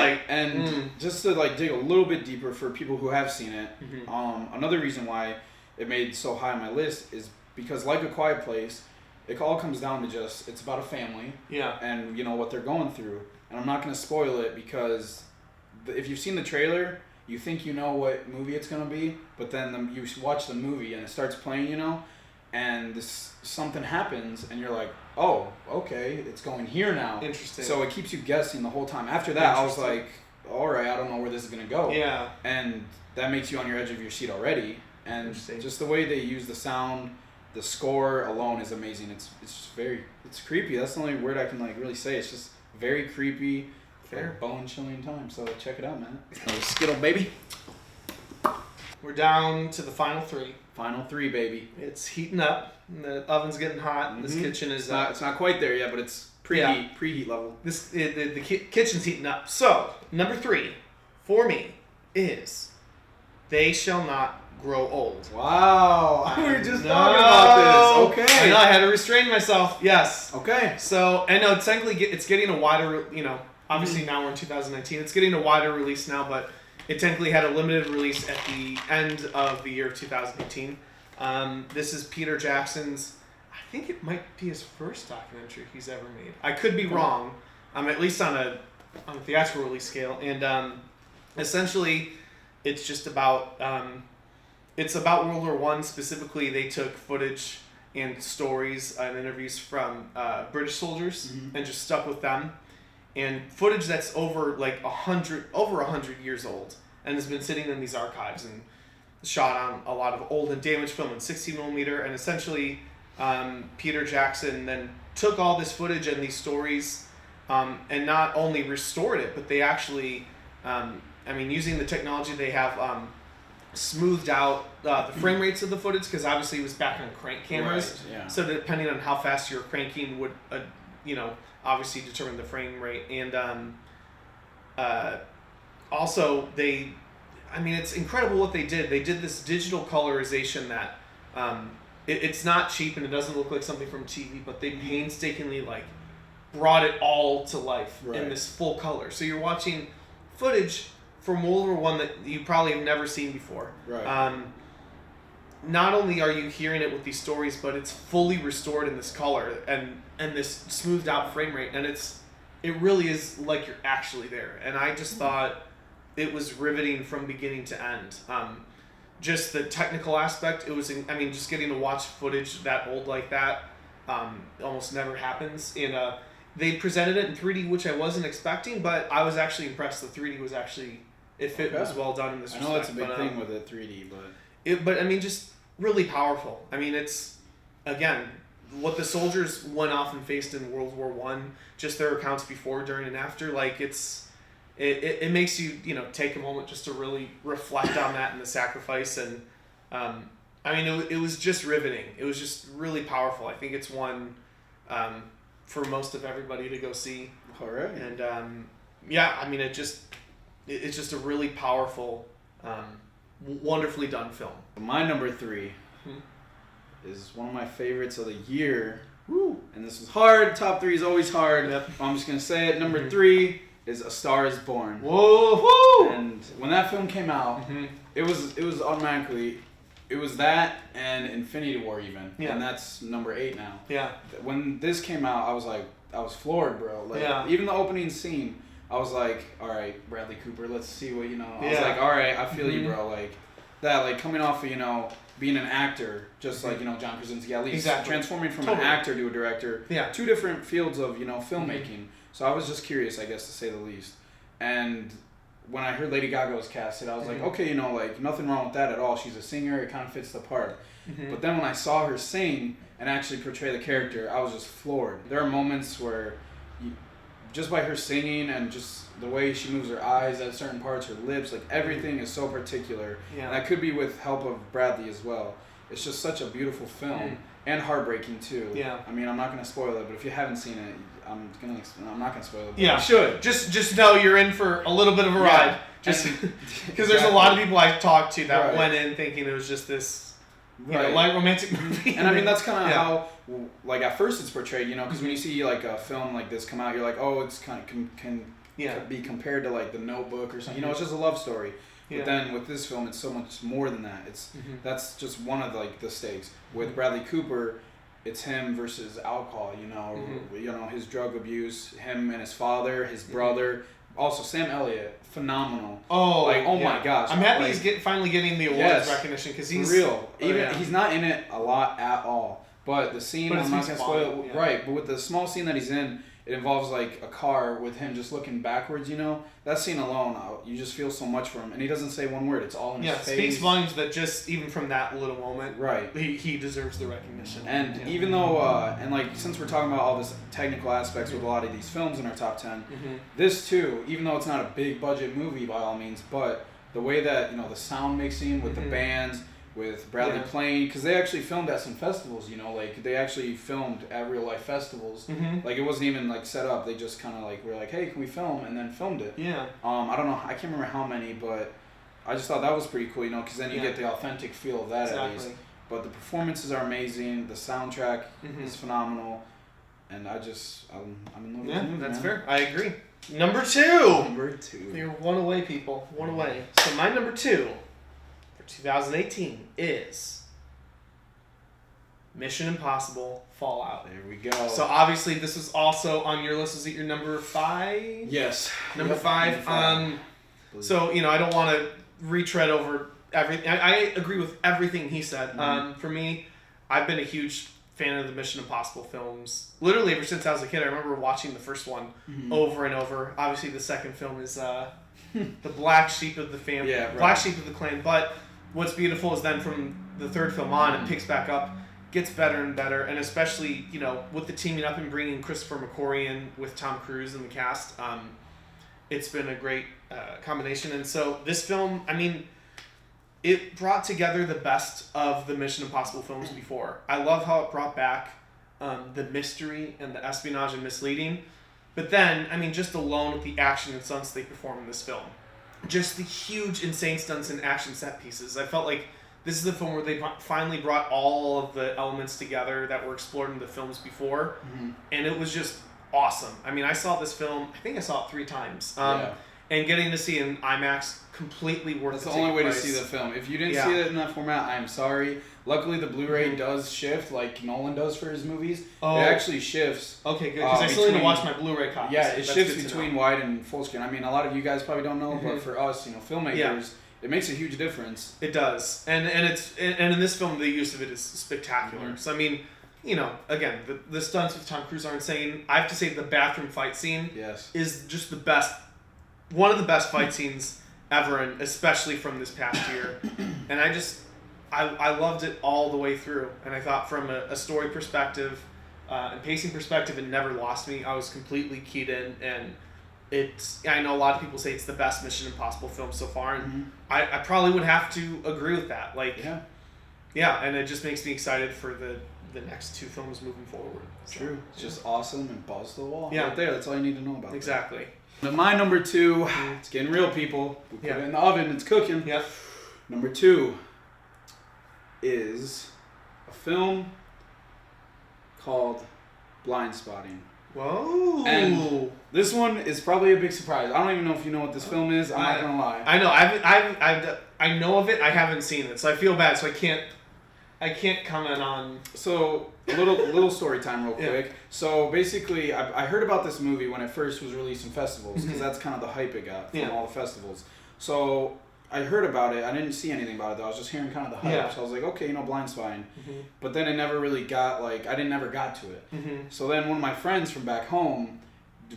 just to dig a little bit deeper for people who have seen it. Another reason why it made so high on my list is because, like A Quiet Place, it all comes down to it's about a family. Yeah. And what they're going through. And I'm not going to spoil it because if you've seen the trailer, you think you know what movie it's going to be, but then you watch the movie and it starts playing, and something happens and you're like, oh, okay, it's going here now. Interesting. So it keeps you guessing the whole time. After that, I was like, all right, I don't know where this is going to go. Yeah. And that makes you on your edge of your seat already. And just the way they use the sound, the score alone is amazing. It's creepy. That's the only word I can really say. It's just very creepy. Fair. Bone-chilling time. So check it out, man. Skittle, baby. We're down to the final 3. Final 3, baby. It's heating up. The oven's getting hot. And this kitchen is... It's not quite there yet, but it's preheat level. The kitchen's heating up. So, number 3 for me is They Shall Not Grow Old. Wow. We were just talking about this. Okay. I know, I had to restrain myself. Yes. Okay. So, I know technically it's getting a wider, obviously now we're in 2019. It's getting a wider release now, but it technically had a limited release at the end of the year of 2018. This is Peter Jackson's, I think it might be his first documentary he's ever made. I could be wrong, at least on a theatrical release scale. And essentially, it's just about... it's about World War I. Specifically, they took footage and stories and interviews from British soldiers and just stuck with them. And footage that's over 100 years old and has been sitting in these archives and shot on a lot of old and damaged film in 16mm. And essentially, Peter Jackson then took all this footage and these stories and not only restored it, but they actually, using the technology they have, smoothed out the frame rates of the footage, because obviously it was back on crank cameras. Right, yeah. So depending on how fast you're cranking would, obviously determine the frame rate. And also it's incredible what they did. They did this digital colorization that it's not cheap and it doesn't look like something from TV, but they painstakingly brought it all to life in this full color. So you're watching footage from World War I that you probably have never seen before. Right. Not only are you hearing it with these stories, but it's fully restored in this color and this smoothed out frame rate, and it really is like you're actually there. And I just thought it was riveting from beginning to end. Just the technical aspect, it was. Just getting to watch footage that old like that almost never happens. And they presented it in 3D, which I wasn't expecting, but I was actually impressed. The 3D was actually, it was well done in this respect. I know that's a big thing with it, 3D, but I mean, just really powerful. I mean, it's, again, what the soldiers went off and faced in World War One, just their accounts before, during, and after, like, it makes you, take a moment just to really reflect on that and the sacrifice. And I mean, it was just riveting. It was just really powerful. I think it's one for most of everybody to go see. All right. And yeah, I mean, it's just a really powerful, wonderfully done film. My number 3 is one of my favorites of the year. Woo! And this was hard. Top 3 is always hard. Yep. I'm just gonna say it. Number 3 is A Star Is Born. Whoa! Woo! And when that film came out, it was automatically, it was that and Infinity War even. Yeah. And that's number 8 now. Yeah. When this came out, I was floored, bro. Like, yeah. Even the opening scene, I was like, all right, Bradley Cooper, let's see what, I was Yeah. like, all right, I feel you, bro. Like, that, like, coming off of, being an actor, just like, John Krasinski, at least transforming from an actor to a director. Yeah. 2 different fields of, filmmaking. So I was just curious, I guess, to say the least. And when I heard Lady Gaga was casted, I was like, okay, like, nothing wrong with that at all. She's a singer, it kind of fits the part. But then when I saw her sing and actually portray the character, I was just floored. There are moments where, just by her singing and just the way she moves her eyes at certain parts, her lips, like, everything is so particular. Yeah. And that could be with help of Bradley as well. It's just such a beautiful film and heartbreaking too. Yeah. I mean, I'm not gonna spoil it, but if you haven't seen it, I'm not gonna spoil it. Yeah. You should. Just know you're in for a little bit of a ride. Just because there's a lot of people I talked to that went in thinking it was just this, light romantic movie. And I mean, that's kind of how, like, at first it's portrayed, because when you see like a film like this come out, you're like, oh, it's kind of can be compared to like The Notebook or something. It's just a love story. But then with this film, it's so much more than that. It's that's just one of like the stakes. With Bradley Cooper, it's him versus alcohol. His drug abuse, him and his father, his brother. Also, Sam Elliott, phenomenal. Oh, my gosh! I'm happy he's finally getting the awards recognition because he's real. He's not in it a lot at all. But the scene, I'm not gonna spoil it. Right, but with the small scene that he's in, it involves like a car with him just looking backwards. That scene alone, you just feel so much for him, and he doesn't say one word. It's all in his face. Speaks volumes that just even from that little moment, right? He deserves the recognition. And even though, and like since we're talking about all this technical aspects with a lot of these films in our top 10, this too, even though it's not a big budget movie by all means, but the way that the sound mixing with the bands. With Bradley playing, because they actually filmed at some festivals, like they actually filmed at real life festivals. Like it wasn't even like set up. They just kind of like were like, hey, can we film? And then filmed it. Yeah. I don't know. I can't remember how many, but I just thought that was pretty cool, because then you get the authentic feel of that at least. But the performances are amazing. The soundtrack is phenomenal, and I'm in love with the movie. That's man. fair. I agree. Number 2. Number 2. You're one away, people. One away. So my number 2. 2018 is Mission Impossible Fallout. There we go. So obviously this is also on your list. Is it your number 5? Yes. Number 5. So I don't want to retread over everything. I agree with everything he said. For me, I've been a huge fan of the Mission Impossible films. Literally ever since I was a kid. I remember watching the first one over and over. Obviously the second film is the black sheep of the family, black sheep of the clan. But what's beautiful is then from the third film on, it picks back up, gets better and better, and especially, with the teaming up and bringing Christopher McQuarrie in with Tom Cruise in the cast, it's been a great combination. And so this film, I mean, it brought together the best of the Mission Impossible films before. I love how it brought back the mystery and the espionage and misleading. But then, I mean, just alone with the action and stunts they perform in this film. Just the huge, insane stunts and action set pieces. I felt like this is the film where they finally brought all of the elements together that were explored in the films before. And it was just awesome. I mean, I saw this film, I think I saw it 3 times. And getting to see it in IMAX, completely worth That's the the only way price. to see the film. If you didn't see it in that format, I'm sorry. Luckily, the Blu-ray does shift like Nolan does for his movies. Oh. It actually shifts. Okay, good. Because I still need to watch my Blu-ray copy. Yeah, it shifts between wide and full screen. I mean, a lot of you guys probably don't know, but for us, filmmakers, it makes a huge difference. It does. And in this film, the use of it is spectacular. So, I mean, you know, again, the stunts with Tom Cruise are insane. I have to say the bathroom fight scene Yes. is just the best, one of the best fight scenes ever, and especially from this past year. And I loved it all the way through. And I thought from a story perspective and pacing perspective, it never lost me. I was completely keyed in, and I know a lot of people say it's the best Mission Impossible film so far, and I probably would have to agree with that. Like, yeah, and it just makes me excited for the next two films moving forward. So, True. It's just awesome and balls to the wall. Yeah. Right there. That's all you need to know about exactly. Now, my number 2, it's getting real, people. We put it in the oven. It's cooking. Yeah. Number 2 is a film called Blind Spotting. Whoa. And this one is probably a big surprise. I don't even know if you know what this film is. I'm not going to lie. I know. I know of it. I haven't seen it, so I feel bad. So I can't comment on. So a little story time real quick. So basically, I heard about this movie when it first was released in festivals, because that's kind of the hype it got from all the festivals. So I heard about it. I didn't see anything about it though. I was just hearing kind of the hype. Yeah. So I was like, okay, Blind Spotting. But then it never really got I never got to it. So then one of my friends from back home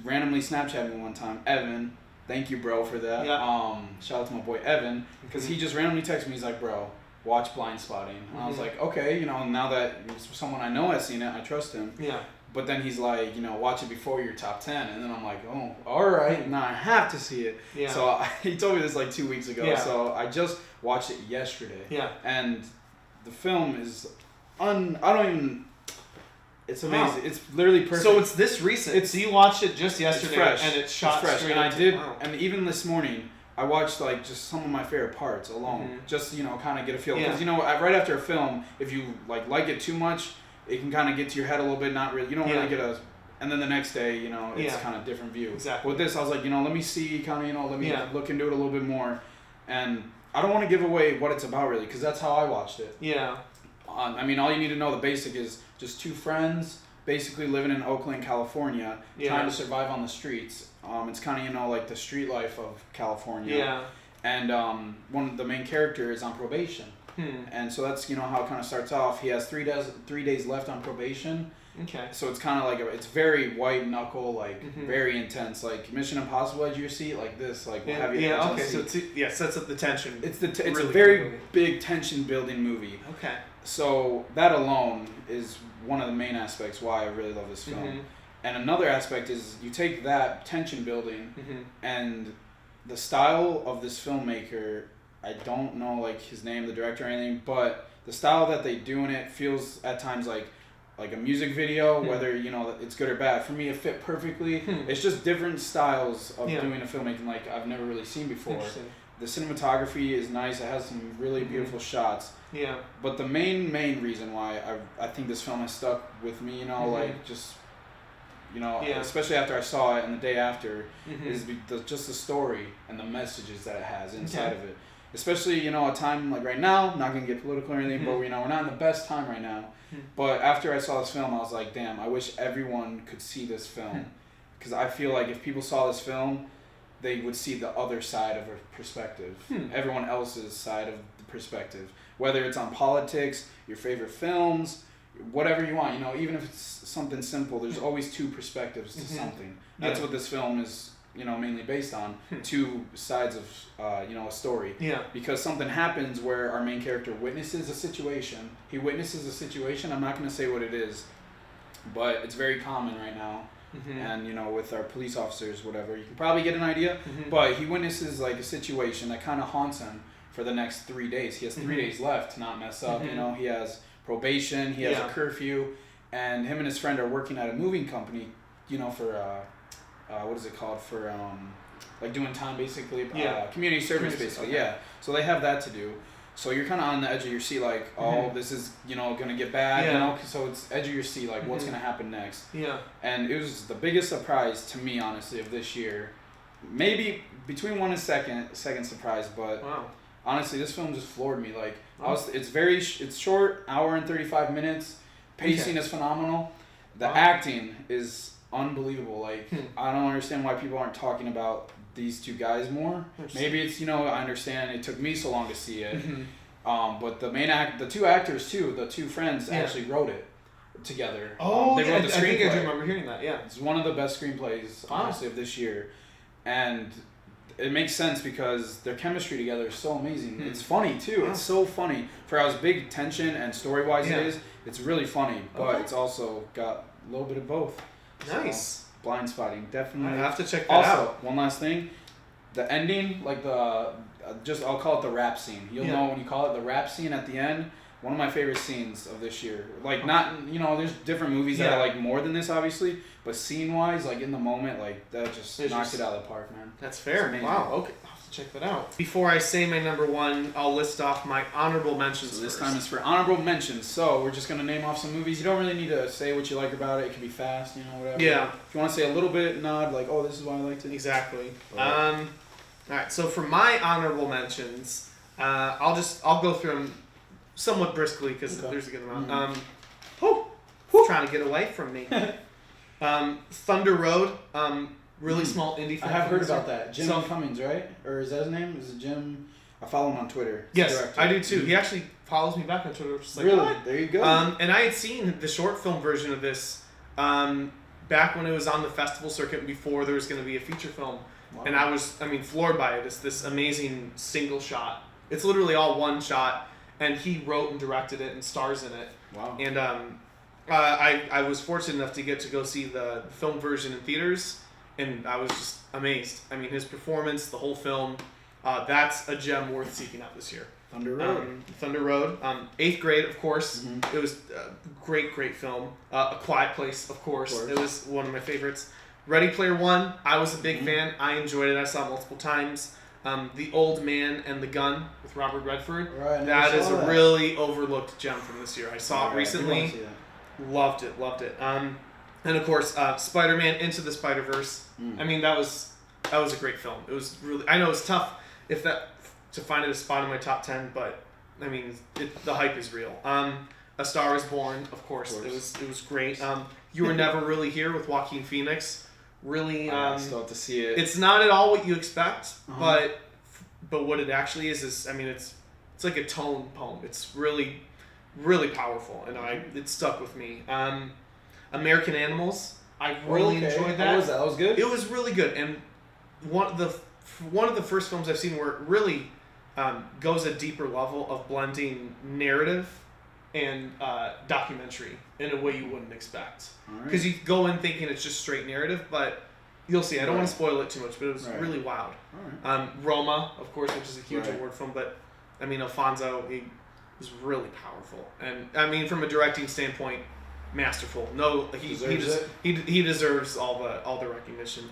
randomly Snapchatted me one time, Evan. Thank you, bro, for that. Yeah. Shout out to my boy Evan, because he just randomly texted me. He's like, bro, watch Blind Spotting. And I was like, okay, now that someone I know has seen it, I trust him. Yeah. But then he's like, watch it before your top 10. And then I'm like, oh, all right, now I have to see it. Yeah. So he told me this 2 weeks ago. Yeah. So I just watched it yesterday. Yeah. And the film is it's amazing. It's literally perfect. So it's this recent. So you watched it just yesterday, fresh. and it's shot fresh. straight. And even this morning, I watched just some of my favorite parts alone, just kind of get a feel. Because right after a film, if you like it too much, it can kind of get to your head a little bit. Not really. You don't really get a. And then the next day, it's kind of different view. Exactly. With this, I was like, let me see, kind of, let me look into it a little bit more, and I don't want to give away what it's about really, because that's how I watched it. Yeah. I mean, all you need to know, the basic is just two friends basically living in Oakland, California, trying to survive on the streets. It's kind of, like the street life of California. Yeah. And one of the main characters is on probation. And so that's, how it kind of starts off. He has 3 days left on probation. Okay. So it's kind of it's very white knuckle, very intense, Mission Impossible edge of your seat, like this, we'll have you okay. So sets up the tension. It's it's really a very big tension building movie. Okay. So that alone is one of the main aspects why I really love this film. And another aspect is you take that tension building and the style of this filmmaker. I don't know his name, the director or anything, but the style that they do in it feels at times like a music video, whether it's good or bad. For me, it fit perfectly. It's just different styles of doing a filmmaking I've never really seen before. The cinematography is nice. It has some really beautiful shots. Yeah. But the main reason why I think this film has stuck with me, especially after I saw it and the day after, is just the story and the messages that it has inside of it. Especially, a time like right now, not going to get political or anything, but, we're not in the best time right now. But after I saw this film, I was like, damn, I wish everyone could see this film. Because I feel like if people saw this film, they would see the other side of a perspective. Everyone else's side of the perspective. Whether it's on politics, your favorite films, whatever you want. Even if it's something simple, there's always two perspectives to something. That's what this film is, mainly based on. Two sides of, a story. Yeah. Because something happens where our main character witnesses a situation. He witnesses a situation. I'm not going to say what it is, but it's very common right now. And, with our police officers, whatever, you can probably get an idea. But he witnesses, a situation that kind of haunts him for the next 3 days. He has 3 days left to not mess up. He has probation. He has a curfew. And him and his friend are working at a moving company, for... what is it called, for doing time basically, community service basically. Okay. So they have that to do, so you're kind of on the edge of your seat, this is gonna get bad, so it's edge of your seat, what's gonna happen next. And it was the biggest surprise to me, honestly, of this year, maybe between one and second surprise, but honestly this film just floored me. It's short, hour and 35 minutes, pacing is phenomenal, the acting is unbelievable. I don't understand why people aren't talking about these two guys more. Maybe it's I understand it took me so long to see it. But the two actors too, the two friends actually wrote it, together. Oh, they yeah, wrote the I think I do screenplay. remember hearing that. Yeah. It's one of the best screenplays, honestly, of this year, and it makes sense because their chemistry together is so amazing. It's funny too. It's so funny for how big tension and story wise it is. It's really funny, but it's also got a little bit of both. Nice. So, blind spotting, definitely. I have to check that also, out. one last thing, the ending, like I'll call it the rap scene. You'll know when you call it the rap scene at the end. One of my favorite scenes of this year. Like, not, there's different movies that I like more than this, obviously, but scene-wise, like, in the moment, like, that just knocked it out of the park, man. That's fair. Wow, okay. I'll have to check that out. Before I say my number one, I'll list off my honorable mentions So this first. time is for honorable mentions. So, we're just going to name off some movies. You don't really need to say what you like about it. It can be fast, whatever. Yeah. If you want to say a little bit, nod, like, oh, this is why I liked it. Exactly. But, All right, so for my honorable mentions, I'll go through them somewhat briskly because there's a good amount. Trying to get away from me. Thunder Road, really small indie film. I have heard about that. Jim Cummings, right? Or is that his name? Is it Jim? I follow him on Twitter. Yes, I do too. He actually follows me back on Twitter. Just like, really? what? There you go. And I had seen the short film version of this back when it was on the festival circuit before there was going to be a feature film. Wow. And I was, floored by it. It's this amazing single shot. It's literally all one shot, and he wrote and directed it and stars in it. Wow. And I was fortunate enough to get to go see the film version in theaters, and I was just amazed. His performance, the whole film, that's a gem worth seeking out this year. Thunder Road. Thunder Road. 8th Grade, of course. Mm-hmm. It was a great film. A Quiet Place, of course. It was one of my favorites. Ready Player One, I was a big fan. I enjoyed it. I saw it multiple times. The Old Man and the Gun with Robert Redford. Right, that is a really overlooked gem from this year. I saw it recently. Loved it. And of course, Spider-Man Into the Spider-Verse. That was a great film. It was really. I know it's tough to find it a spot in my top 10, but the hype is real. A Star Is Born, of course. It was great. You Were Never Really Here with Joaquin Phoenix. Really, I still have to see it. It's not at all what you expect, but what it actually is it's like a tone poem. It's really, really powerful, and it stuck with me. American Animals, I really enjoyed that. How was that? That was good? It was really good, and one of the first films I've seen where it really goes a deeper level of blending narrative and documentary in a way you wouldn't expect. Because you go in thinking it's just straight narrative, but you'll see. I don't want to spoil it too much, but it was really wild. Roma, of course, which is a huge award film, but Alfonso, he was really powerful, and from a directing standpoint, masterful. No, he deserves all the recognition.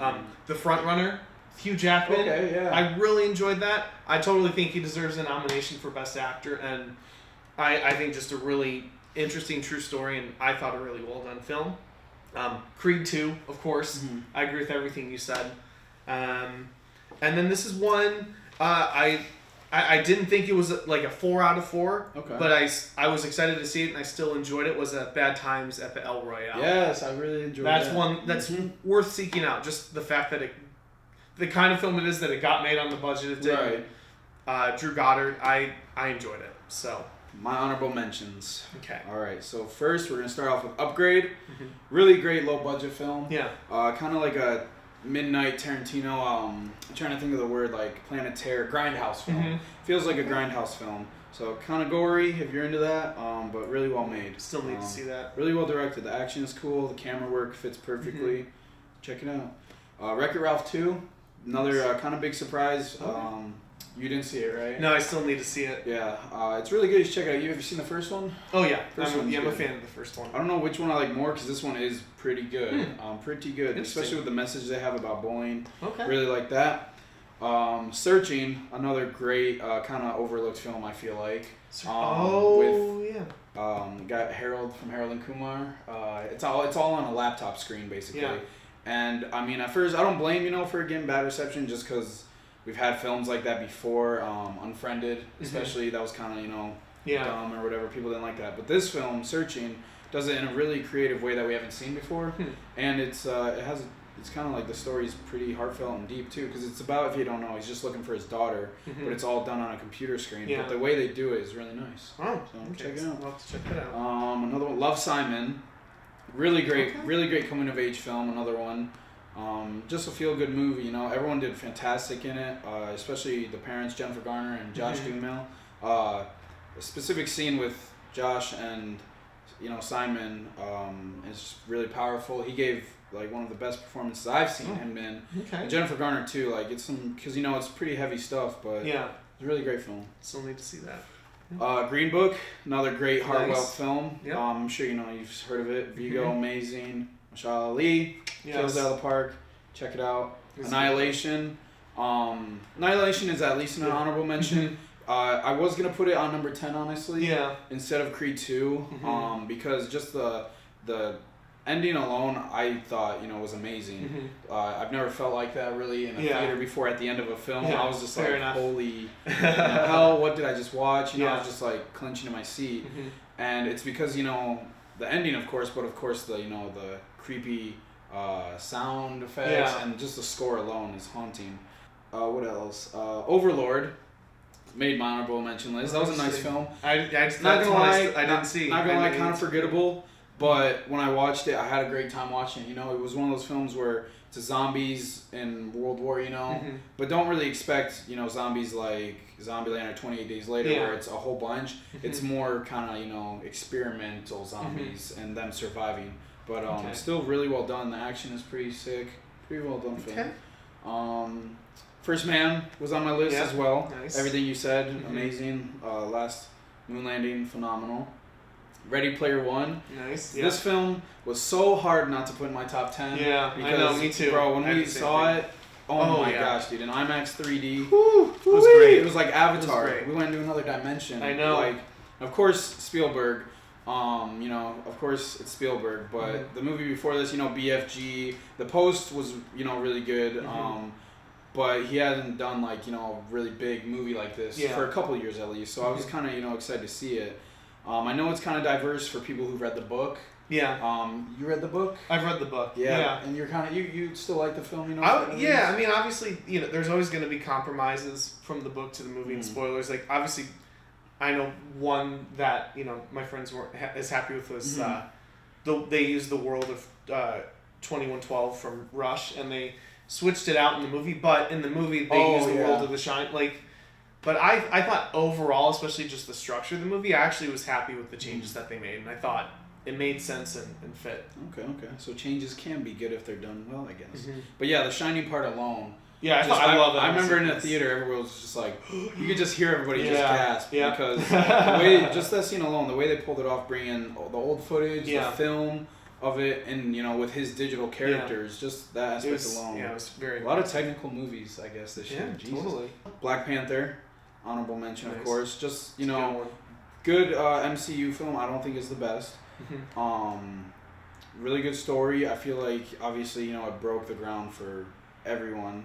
The Front Runner, Hugh Jackman. Okay, yeah. I really enjoyed that. I totally think he deserves a nomination for Best Actor, and I think just a really interesting true story, and I thought a really well done film. Creed 2, of course. I agree with everything you said. And then this is one I didn't think it was like a 4 out of 4. Okay. But I was excited to see it, and I still enjoyed it. Was Bad Times at the El Royale. Yes, I really enjoyed that. That's one that's worth seeking out. Just the fact that the kind of film it is, that it got made on the budget it did. Right. Drew Goddard, I enjoyed it. So. My honorable mentions. Okay. All right. So first, we're gonna start off with Upgrade. Really great low budget film. Yeah. Kind of like a midnight Tarantino. I'm trying to think of the word, like Planet Terror, grindhouse film. Feels like a grindhouse film. So kind of gory if you're into that, but really well made. Still need to see that. Really well directed. The action is cool. The camera work fits perfectly. Check it out. Wreck-It Ralph 2. Another kind of big surprise. Okay. You didn't see it, right? No, I still need to see it. Yeah, it's really good. You should check it out. You ever seen the first one? Oh yeah, I'm a fan of the first one. I don't know which one I like more because this one is pretty good. Pretty good, especially with the message they have about bullying. Okay. Really like that. Searching, another great kind of overlooked film. I feel like. Got Harold from Harold and Kumar. It's all on a laptop screen basically. Yeah. And at first I don't blame for it getting bad reception just because. We've had films like that before, Unfriended, especially. That was kind of, dumb or whatever. People didn't like that. But this film, Searching, does it in a really creative way that we haven't seen before. And it's kind of like the story's pretty heartfelt and deep, too, because it's about, if you don't know, he's just looking for his daughter, but it's all done on a computer screen. But the way they do it is really nice. Oh, so check it out. I'll have to check that out. Another one, Love, Simon. Really great coming of age film. Another one. Just a feel good movie. You know, everyone did fantastic in it. Especially the parents, Jennifer Garner and Josh Duhamel. A specific scene with Josh and Simon is really powerful. He gave like one of the best performances I've seen him in. Okay. And Jennifer Garner too. Like it's because it's pretty heavy stuff, but it's a really great film. Still need to see that. Green Book, another great heartfelt film. Yep. I'm sure you've heard of it. Vigo, amazing. Mashallah Ali, kills out of the park. Check it out. Annihilation. Annihilation is at least an honorable mention. I was gonna put it on number 10, honestly. Yeah. Instead of Creed 2, because just the ending alone, I thought was amazing. I've never felt like that really in a theater before. At the end of a film, I was just like, holy hell, what did I just watch? I was just like clenching in my seat, and it's because the ending, of course, but of course the the creepy sound effects and just the score alone is haunting. What else? Overlord. Made my honorable mention list. That was a nice film. I didn't see. Not gonna lie, kind of forgettable. But when I watched it, I had a great time watching it. It was one of those films where it's zombies in World War, but don't really expect, zombies like Zombieland or 28 Days Later, where it's a whole bunch. It's more kind of, experimental zombies and them surviving. But still really well done. The action is pretty sick. Pretty well done film. First Man was on my list as well. Nice. Everything you said, amazing. Last moon landing, phenomenal. Ready Player One. Nice. This film was so hard not to put in my top 10. Yeah, because, I know, me too. Bro, when we saw it, oh my gosh, dude, in IMAX 3D. It was great. It was like Avatar. We went into another dimension. I know. Like, of course, Spielberg. Of course it's Spielberg, but the movie before this, BFG, The Post was, really good. But he hadn't done like, a really big movie like this for a couple of years at least. So I was kind of, excited to see it. I know it's kind of diverse for people who've read the book. Yeah. You read the book? I've read the book. Yeah. And you're kind of, you still like the film, I mean, obviously, there's always going to be compromises from the book to the movie and spoilers. Like, obviously, I know one that, my friends weren't as happy with was, they used the world of 2112 from Rush, and they switched it out in the movie, but in the movie they used the world of the Shine. Like, but I thought overall, especially just the structure of the movie, I actually was happy with the changes that they made, and I thought it made sense and fit. Okay. So changes can be good if they're done well, I guess. But yeah, the Shining part alone. Yeah, I love that. I remember in the theater, everyone was just like, you could just hear everybody just gasp because just that scene alone, the way they pulled it off, bringing the old footage, the film of it, and with his digital characters, just that aspect alone. Yeah, it was very. A lot of technical movies, I guess, this year. Jesus. Totally. Black Panther, honorable mention, of course. Just good MCU film. I don't think it's the best. Really good story. I feel like obviously it broke the ground for everyone,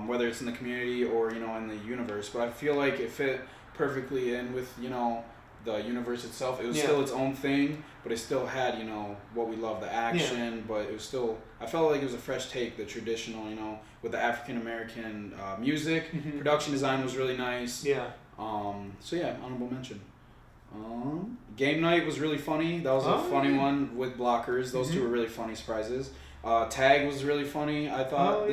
whether it's in the community or in the universe. But I feel like it fit perfectly in with the universe itself. It was still its own thing, but it still had what we love, the action. But it was still, I felt like it was a fresh take, the traditional, with the African American music. Production design was really nice. So yeah, honorable mention. Game Night was really funny. That was a funny one with blockers. Those two were really funny surprises. Tag was really funny. I thought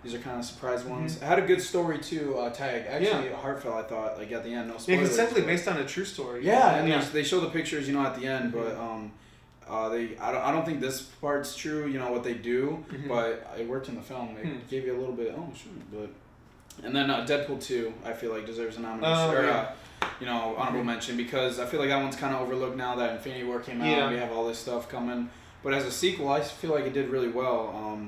these are kind of surprise ones. It had a good story too. Tag actually heartfelt. I thought like at the end, no spoilers. Yeah, it's essentially based on a true story. Yeah, and they show the pictures, at the end, but I don't think this part's true. What they do, but it worked in the film. They gave you a little bit. Oh, sure, but and then Deadpool 2, I feel like deserves a nomination. Honorable mention because I feel like that one's kind of overlooked now that Infinity War came out and we have all this stuff coming. But as a sequel, I feel like it did really well.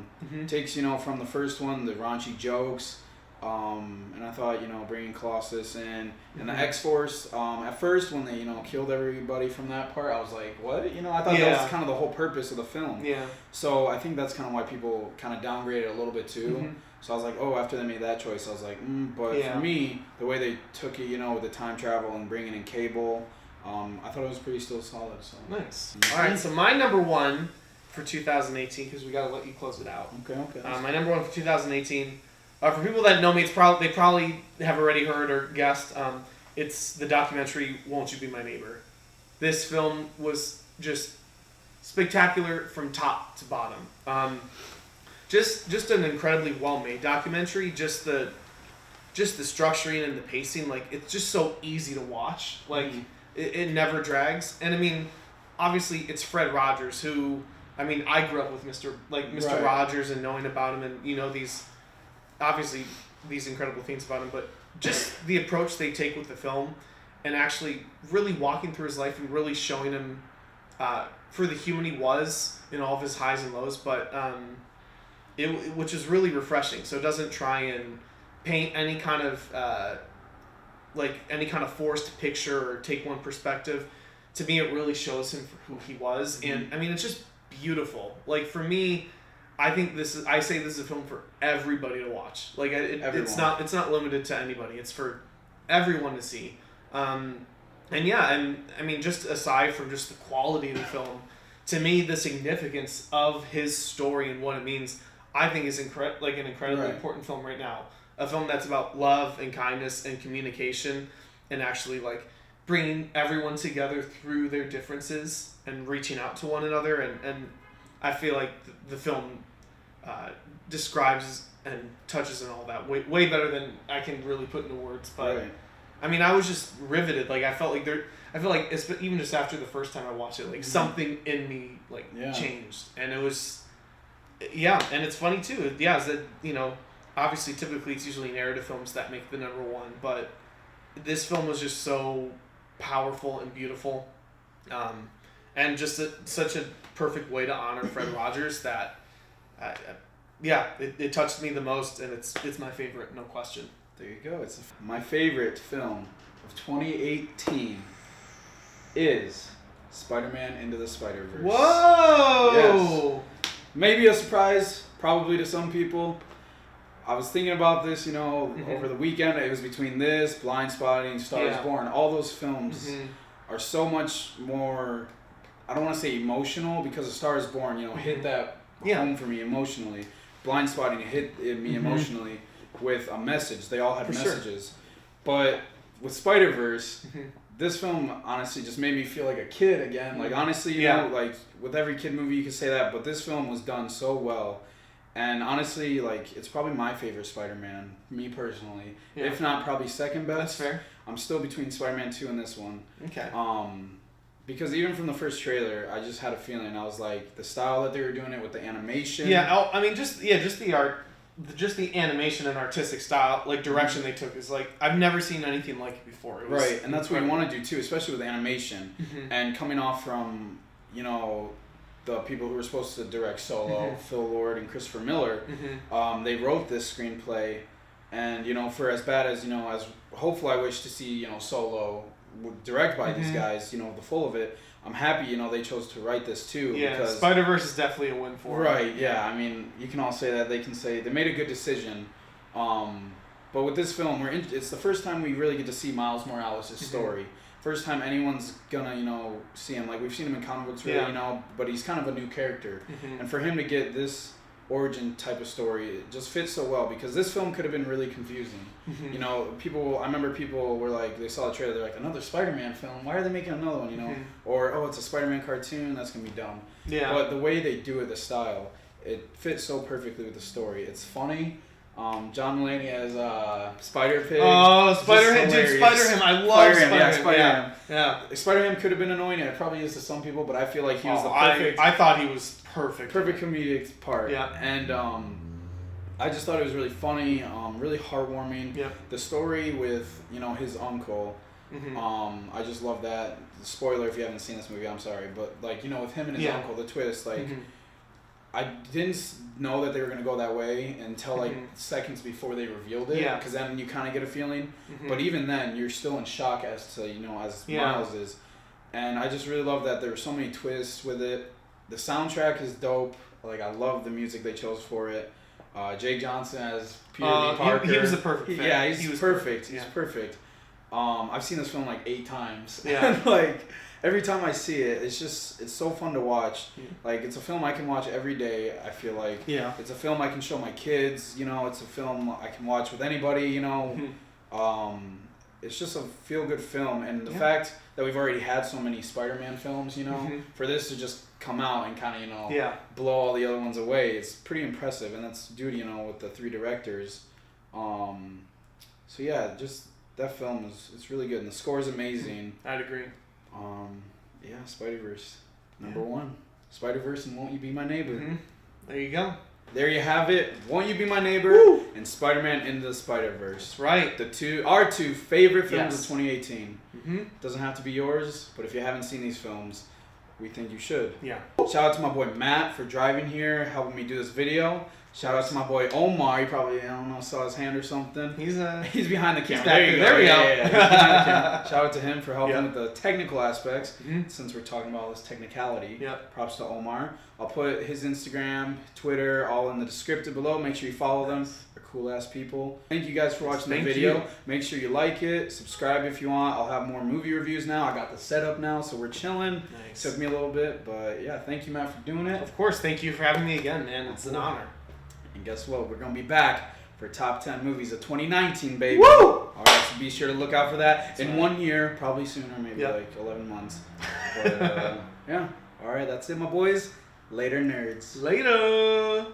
Takes, from the first one, the raunchy jokes, and I thought, bringing Colossus in, and the X-Force, at first when they, killed everybody from that part, I was like, what? I thought that was kind of the whole purpose of the film. Yeah. So I think that's kind of why people kind of downgraded it a little bit too. So I was like, after they made that choice, I was like, but for me, the way they took it, with the time travel and bringing in Cable, I thought it was pretty still solid. So nice. All right, so my number one for 2018, because we got to let you close it out. Okay. My number one for 2018, for people that know me, they probably have already heard or guessed. It's the documentary "Won't You Be My Neighbor." This film was just spectacular from top to bottom. Just an incredibly well-made documentary. Just the structuring and the pacing, like it's just so easy to watch. Like it never drags. And I mean, obviously it's Fred Rogers, who I grew up with Mr. Right. Rogers and knowing about him, and these incredible things about him, but just the approach they take with the film and actually really walking through his life and really showing him for the human he was in all of his highs and lows, but which is really refreshing. So it doesn't try and paint any kind of forced picture or take one perspective. To me, it really shows him for who he was, and it's just beautiful. Like for me, I think this is a film for everybody to watch. Like it's not limited to anybody. It's for everyone to see. Just aside from just the quality of the film, to me, the significance of his story and what it means, I think is an incredibly important film right now. A film that's about love and kindness and communication, and actually like bringing everyone together through their differences and reaching out to one another. And I feel like the film describes and touches on all that way better than I can really put into words. But I was just riveted. Like I felt like even just after the first time I watched it, like something in me changed, and it was and it's funny too. Yeah, is that obviously typically it's usually narrative films that make the number one, but this film was just so powerful and beautiful, and just such a perfect way to honor Fred Rogers that it touched me the most, and it's my favorite, no question. There you go. It's my favorite film of 2018 is Spider-Man Into the Spider-Verse. Whoa! Yes. Maybe a surprise, probably to some people. I was thinking about this, over the weekend. It was between this, Blind Spotting, Star is Born. All those films are so much more, I don't want to say emotional, because A Star is Born, hit that home for me emotionally. Blind Spotting hit me emotionally with a message. They all had messages. Sure. But with Spider-Verse, this film honestly just made me feel like a kid again. Like honestly, like with every kid movie you could say that, but this film was done so well. And honestly, like it's probably my favorite Spider-Man, me personally. Yeah. If not, probably second best. That's fair. I'm still between Spider-Man 2 and this one. Okay. Because even from the first trailer, I just had a feeling. I was like, the style that they were doing it with the animation. Yeah, just the art, just the animation and artistic style, like direction they took is like I've never seen anything like it before. It was right, and that's what you want to do too, especially with animation. And coming off from the people who were supposed to direct Solo, Phil Lord and Christopher Miller, they wrote this screenplay, and for as bad as as hopeful I wish to see Solo directed by these guys, the full of it. I'm happy they chose to write this too. Yeah, because Spider-Verse is definitely a win for them. Right. Yeah. You can all say that. They can say they made a good decision. But with this film, it's the first time we really get to see Miles Morales' story. First time anyone's gonna, see him. Like, we've seen him in comic books, really, but he's kind of a new character. And for him to get this origin type of story, it just fits so well, because this film could have been really confusing. I remember people were like, they saw the trailer, they're like, another Spider-Man film? Why are they making another one, Or, oh, it's a Spider-Man cartoon, that's gonna be dumb. Yeah. But the way they do it, the style, it fits so perfectly with the story. It's funny. John Mulaney as Spider-Pig. Oh, Spider-Ham. Dude, Spider-Ham. I love Spider-Ham. Yeah, Spider-Ham. Yeah. Spider-Ham could have been annoying, and it probably is to some people, but I feel like he was the perfect... I thought he was perfect. Perfect comedic part. Yeah. And I just thought it was really funny, really heartwarming. Yeah. The story with, his uncle, I just love that. Spoiler if you haven't seen this movie, I'm sorry. But, with him and his uncle, the twist, I didn't know that they were going to go that way until seconds before they revealed it. Yeah. Because then you kind of get a feeling. But even then, you're still in shock as to, as Miles is. And I just really love that there were so many twists with it. The soundtrack is dope. Like, I love the music they chose for it. Jake Johnson as Peter B. Parker. He was the perfect fit. Yeah, he was perfect. He's perfect. I've seen this film 8 times. Yeah. And, every time I see it, it's so fun to watch. It's a film I can watch every day, I feel like. Yeah. It's a film I can show my kids, it's a film I can watch with anybody, It's just a feel-good film, and the fact that we've already had so many Spider-Man films, for this to just come out and kind of, you know, Yeah. blow all the other ones away. It's pretty impressive, and that's due to, you know, with the 3 directors. So yeah, just that film it's really good, and the score is amazing. I'd agree. Yeah, Spider-Verse, number 1. Spider-Verse and Won't You Be My Neighbor. Mm-hmm. There you go. There you have it. Won't You Be My Neighbor Woo! and Spider-Man Into the Spider-Verse. That's right. Our two favorite films Yes. of 2018. Mm-hmm. Doesn't have to be yours, but if you haven't seen these films, we think you should. Yeah. Shout out to my boy Matt for driving here, helping me do this video. Shout out to my boy Omar. You probably, I don't know, saw his hand or something. He's He's behind the camera. back There you go. there. There we go. Yeah. He's behind the camera. Shout out to him for helping Yep. with the technical aspects, Mhm. since we're talking about all this technicality. Yep. Props to Omar. I'll put his Instagram, Twitter, all in the description below. Make sure you follow them. They're cool-ass people. Thank you guys for watching the Thank video. you. Make sure you like it. Subscribe if you want. I'll have more movie reviews now. I got the setup now, so we're chilling. Nice. Took me a little bit, but yeah, thank you, Matt, for doing it. Of course. Thank you for having me again, man. It's an honor. And guess what? We're going to be back for top 10 movies of 2019, baby. Woo! All right, so be sure to look out for that in right. 1 year, probably sooner, maybe Yep. like 11 months. But yeah, all right, that's it, my boys. Later, nerds. Later.